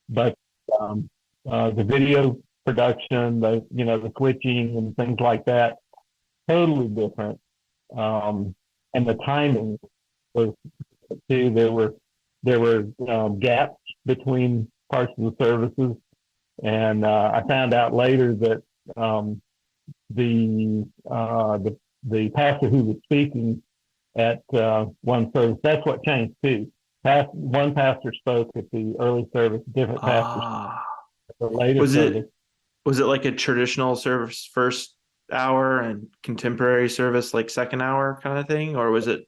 but um, the video production, the switching and things like that, totally different. And the timing was too. There were gaps between parts of the services, and I found out later that um, the the pastor who was speaking at one service. That's what changed too. One pastor spoke at the early service, different pastor Ah, at the later was service. it was it like a traditional service first hour and contemporary service like second hour kind of thing, or was it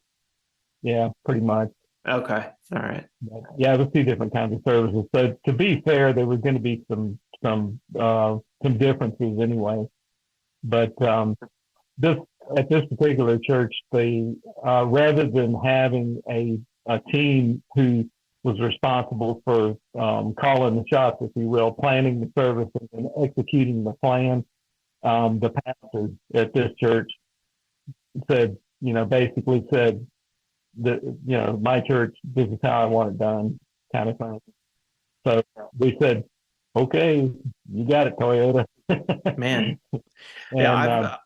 Yeah, pretty much. okay? All right. Yeah, it was two different kinds of services. So to be fair, there was going to be some differences anyway. But this at this particular church, they rather than having a team who was responsible for calling the shots, if you will, planning the service and executing the plan, the pastor at this church said, basically said that, my church, this is how I want it done, kind of thing. So we said, okay, you got it, Toyota. Man. Yeah,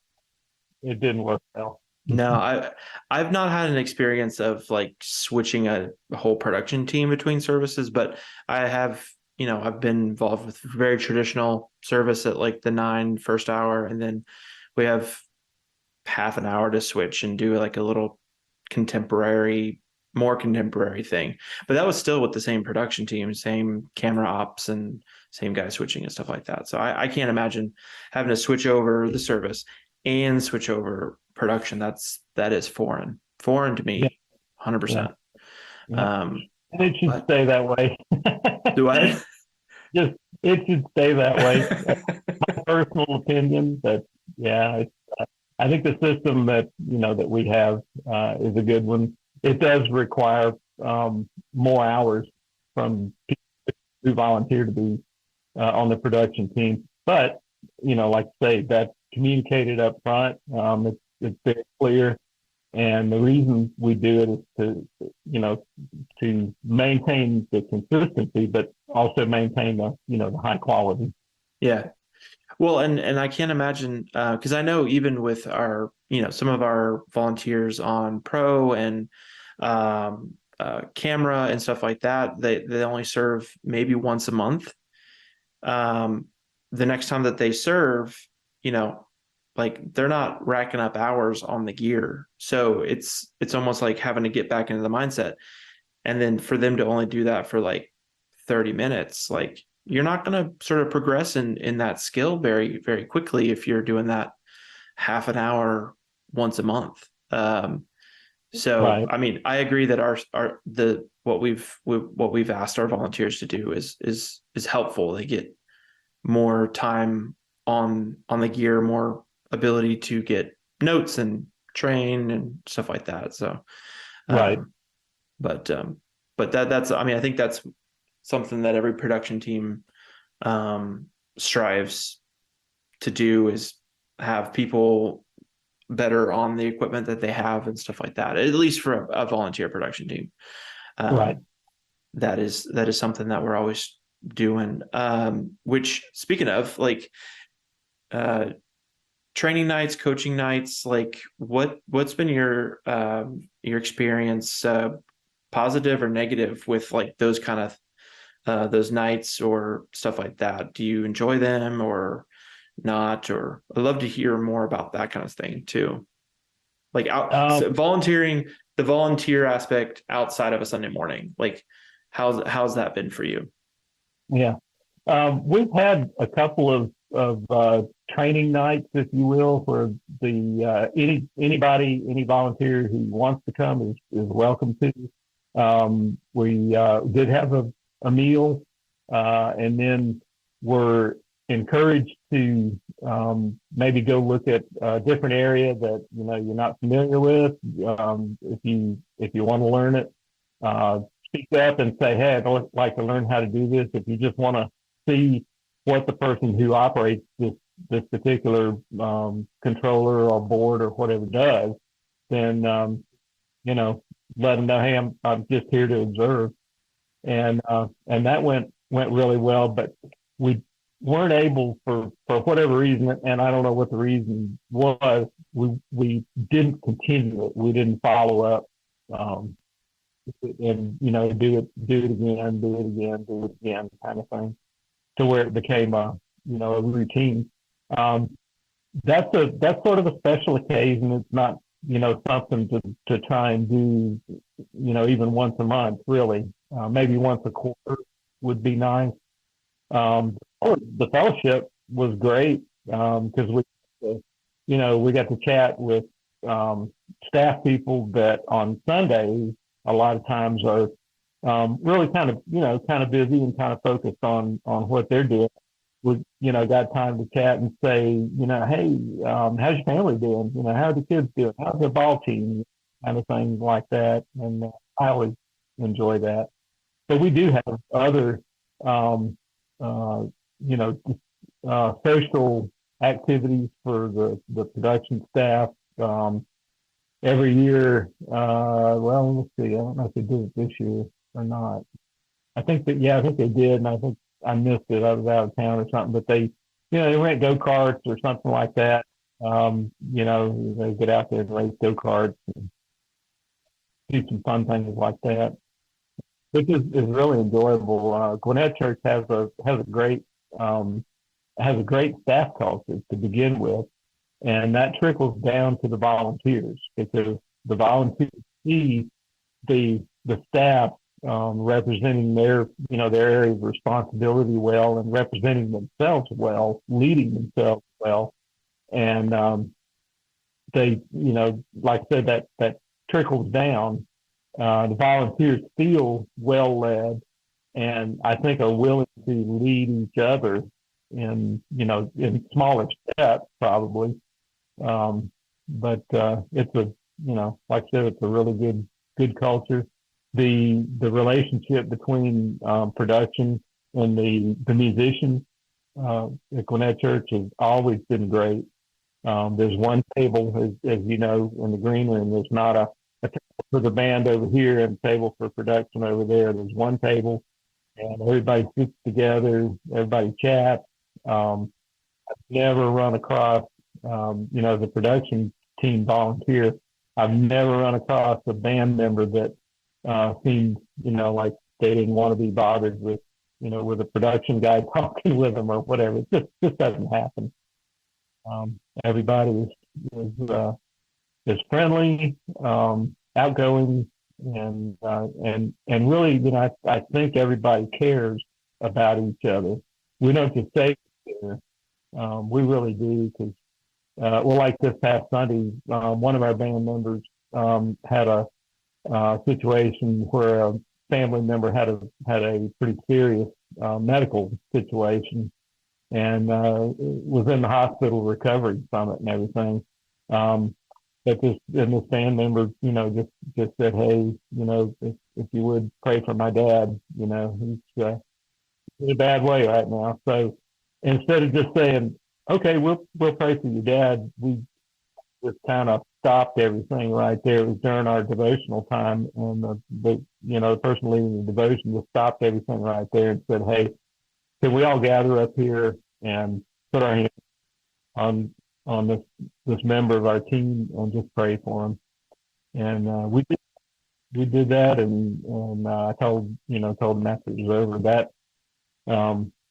And it didn't work well. no, I've not had an experience of like switching a whole production team between services, but I have, I've been involved with very traditional service at like the 9 first hour, and then we have half an hour to switch and do like a little contemporary, more contemporary thing. But that was still with the same production team, same camera ops and same guy switching and stuff like that. So I can't imagine having to switch over the service and switch over production. That is foreign to Yeah, me, hundred yeah, percent. yeah. Um, And it should but stay that way. do I? Just it should stay that way. That's my personal opinion, but yeah, I think the system that we have is a good one. It does require more hours from people who volunteer to be on the production team, but like I say, that's communicated up front. It's very clear, and the reason we do it is to maintain the consistency, but also maintain the high quality. Yeah. Well, and I can't imagine because I know even with our, some of our volunteers on pro and camera and stuff like that, they only serve maybe once a month. Um, the next time that they serve, you know, like they're not racking up hours on the gear, so it's almost like having to get back into the mindset, and then for them to only do that for like 30 minutes, like you're not going to sort of progress in that skill very, very quickly if you're doing that half an hour once a month. So Right, I mean, I agree that our the what we've asked our volunteers to do is helpful. They get more time on the gear, more ability to get notes and train and stuff like that. So right, um but that's I mean, I think that's something that every production team um, strives to do is have people better on the equipment that they have and stuff like that. At least for a volunteer production team, right. um, that is something that we're always doing. Which, speaking of, like, uh, training nights, coaching nights, like what's been your experience, positive or negative with like those kind of those nights or stuff like that? Do you enjoy them or not? Or I'd love to hear more about that kind of thing too. Like Um, volunteering, the volunteer aspect outside of a Sunday morning. Like how's that been for you? yeah. We've had a couple of training nights, if you will, where the any volunteer who wants to come is welcome to. We did have a meal, and then were encouraged to maybe go look at a different area that you're not familiar with. If you want to learn it, speak up and say, "Hey, I'd like to learn how to do this." If you just want to see what the person who operates this particular controller or board or whatever does, then you know let them know, hey, I'm just here to observe, and that went really well. But we weren't able for whatever reason, and I don't know what the reason was. We didn't continue it. We didn't follow up. Um, and do it again, do it again, kind of thing, to where it became a routine. Um, that's sort of a special occasion. It's not something to try and do even once a month. Really, maybe once a quarter would be nice. The fellowship was great because we got to chat with staff people that on Sundays a lot of times are really kind of busy and kind of focused on what they're doing. We got time to chat and say, hey, how's your family doing? How are the kids doing? How's the ball team? Kind of things like that. And I always enjoy that. But we do have other um, uh, you know social activities for the production staff. Every year, well, let's see. I don't know if they did it this year or not. I think they did, and I think I missed it. I was out of town or something, but they rent go karts or something like that. They get out there and race go karts and do some fun things like that, which is really enjoyable. Gwinnett Church um, has a great staff culture to begin with, and that trickles down to the volunteers because the volunteers see the staff representing their area of responsibility well and representing themselves well, leading themselves well, and they like I said, that trickles down. The volunteers feel well led, and I think are willing to lead each other in smaller steps probably. But it's like I said, it's a really good culture. The relationship between production and the musicians at Gwinnett Church has always been great. There's one table, as you know, in the green room. There's not a table for the band over here and a table for production over there. There's one table, and everybody sits together. Everybody chats. Never run across, the production team volunteer. I've never run across a band member that seemed, like they didn't want to be bothered with a production guy talking with them or whatever. It just doesn't happen. Everybody is friendly, outgoing, and really, I think everybody cares about each other. We don't just say care. We really do because, like this past Sunday, one of our band members had a situation where a family member had a pretty serious medical situation and was in the hospital recovering from it and everything. But this band member, just said, hey, if you would pray for my dad, he's in a bad way right now. So instead of just saying, okay, we'll pray for your dad, we just kind of stopped everything right there. It was during our devotional time, and the person leading the devotion just stopped everything right there and said, hey, can we all gather up here and put our hands on on this member of our team and just pray for him. And we did that, and I told him after it was over that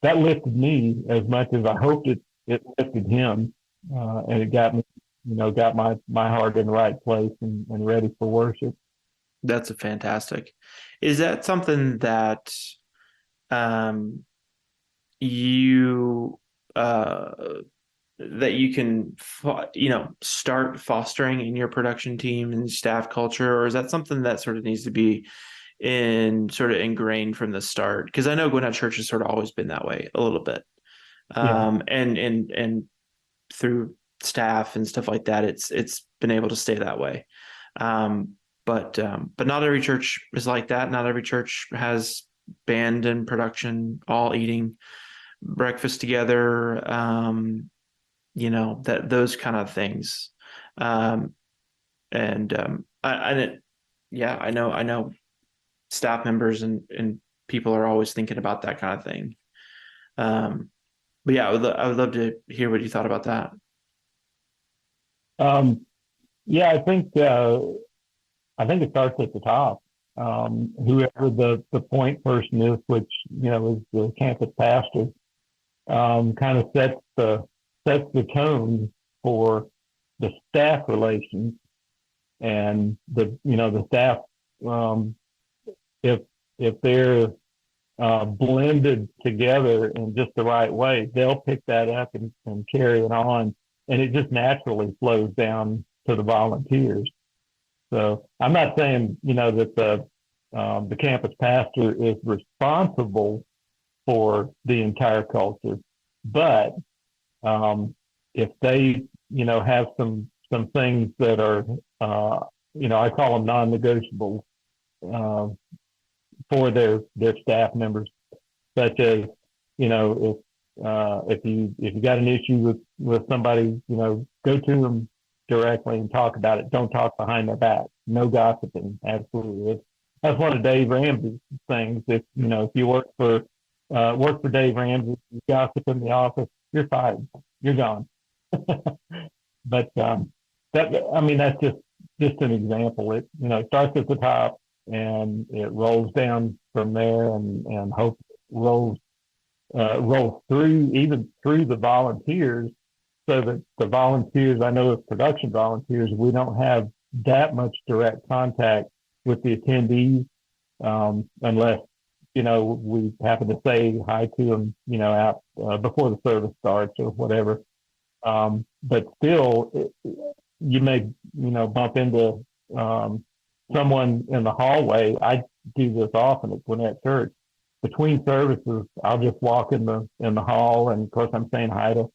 that lifted me as much as I hoped it lifted him, and it got me, got my heart in the right place and ready for worship. That's a fantastic. Is that something that um you uh that you can start fostering in your production team and staff culture, or is that something that sort of needs to be in sort of ingrained from the start? Because I know Gwinnett Church has sort of always been that way a little bit, Yeah. and through staff and stuff like that, it's been able to stay that way. Um, but not every church is like that. Not every church has band and production all eating breakfast together. That those kind of things. Um, and I didn't, yeah, I know staff members and people are always thinking about that kind of thing. Um, but yeah, I would love to hear what you thought about that. Um, yeah, I think it starts at the top. Whoever the point person is, which is the campus pastor, kind of sets the tone for the staff relations, and the staff, um, if they're blended together in just the right way, they'll pick that up and carry it on, and it just naturally flows down to the volunteers. So I'm not saying that the campus pastor is responsible for the entire culture, but if they have some things that are I call them non-negotiable uh, for their staff members, such as if you got an issue with somebody, go to them directly and talk about it. Don't talk behind their back. No gossiping. Absolutely. That's one of Dave Ramsey's things. If you work for Dave Ramsey, you gossip in the office, you're fired. You're gone. But that's just an example. It starts at the top and it rolls down from there, and hope rolls through, even through the volunteers, so that the volunteers, I know as production volunteers, we don't have that much direct contact with the attendees, unless we happen to say hi to them, out before the service starts or whatever. But still, you may bump into someone in the hallway. I do this often at Gwinnett Church. Between services, I'll just walk in the hall, and of course I'm saying hi to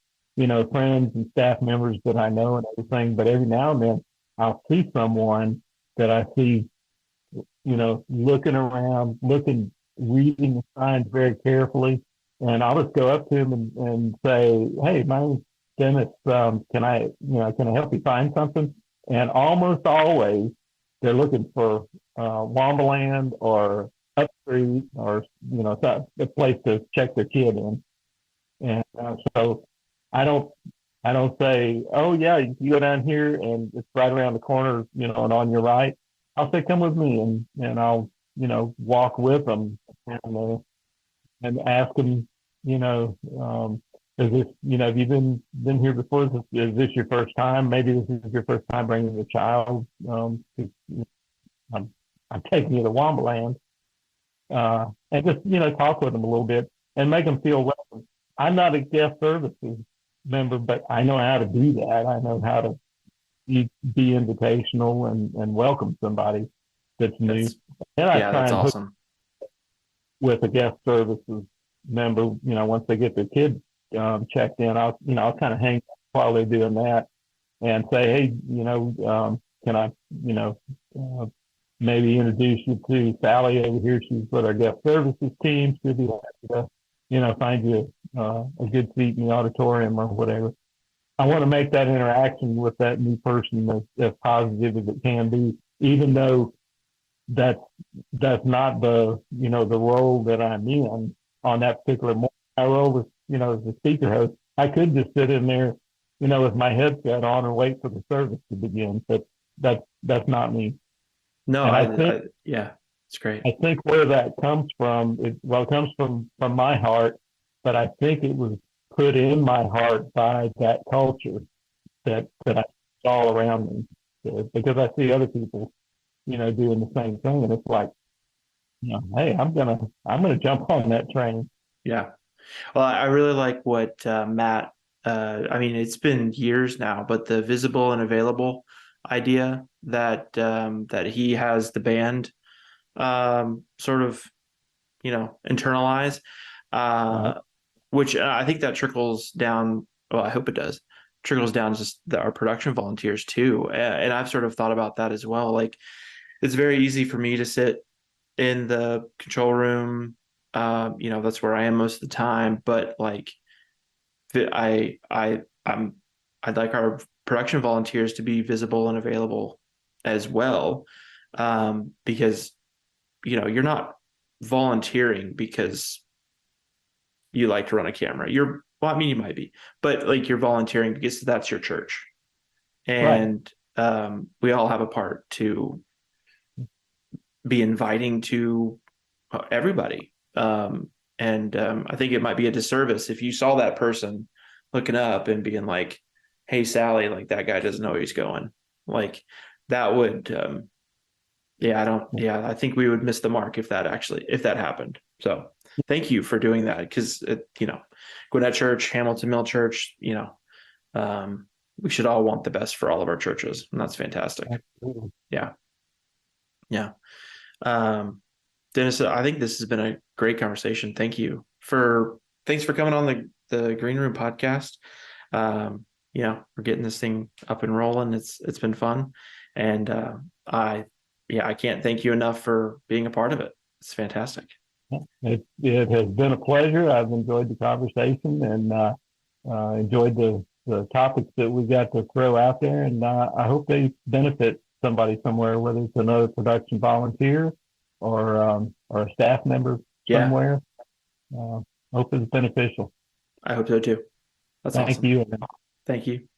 friends and staff members that I know and everything. But every now and then I'll see someone that I see looking around, reading the signs very carefully, and I'll just go up to him and say, "Hey, my name's Dennis. Can I help you find something?" And almost always they're looking for Wombaland or Upstreet, or a place to check their kid in. And so I don't say, "Oh yeah, you go down here and it's right around the corner, and on your right." I'll say, "Come with me," and I'll walk with them, and ask them, is this, have you been here before? Is this your first time? Maybe this is your first time bringing a child. I'm taking you to Wombaland, and just talk with them a little bit and make them feel welcome. I'm not a guest services member, but I know how to do that. I know how to be invitational and welcome somebody that's new. That's And I yeah, try that's and hook awesome. with a guest services member. Once they get their kids checked in, I'll kind of hang while they're doing that and say, "Hey, can I, maybe introduce you to Sally over here? She's with our guest services team. She'll be happy to, find you a good seat in the auditorium or whatever." I want to make that interaction with that new person as positive as it can be, even though that's not the role that I'm in on that particular morning. My role was, as the speaker host. I could just sit in there, with my headset on and wait for the service to begin. But that's not me. No, And yeah, it's great. I think where that comes from, it comes from my heart, but I think it was put in my heart by that culture that I saw around me. Because I see other people, doing the same thing, and it's like, hey, I'm gonna jump on that train. Yeah. Well, I really like what Matt. I mean, it's been years now, but the visible and available idea that he has the band sort of internalize, Right, uh, which I think that trickles down. Well, I hope it does. Trickles down to just our production volunteers too, and I've sort of thought about that as well. Like, it's very easy for me to sit in the control room. That's where I am most of the time. But like, I'm I'd like our production volunteers to be visible and available as well, because you're not volunteering because you like to run a camera. Well, I mean, you might be, but like you're volunteering because that's your church, right. and we all have a part to be inviting to everybody. And I think it might be a disservice if you saw that person looking up and being like, "Hey, Sally, like that guy doesn't know where he's going." Like that would, yeah, I don't, yeah, I think we would miss the mark if that happened. So thank you for doing that because Gwinnett Church, Hamilton Mill Church, we should all want the best for all of our churches, and that's fantastic. Absolutely. Yeah, yeah. Um, Dennis, I think this has been a great conversation. Thanks for coming on the Green Room podcast. We're getting this thing up and rolling. It's been fun, and I I can't thank you enough for being a part of it. It's fantastic. It has been a pleasure. I've enjoyed the conversation and enjoyed the topics that we got to throw out there. And I hope they benefit somebody somewhere, whether it's another production volunteer or a staff member Yeah, somewhere. Uh, Hope it's beneficial. I hope so too. That's Thank awesome. you. Thank you.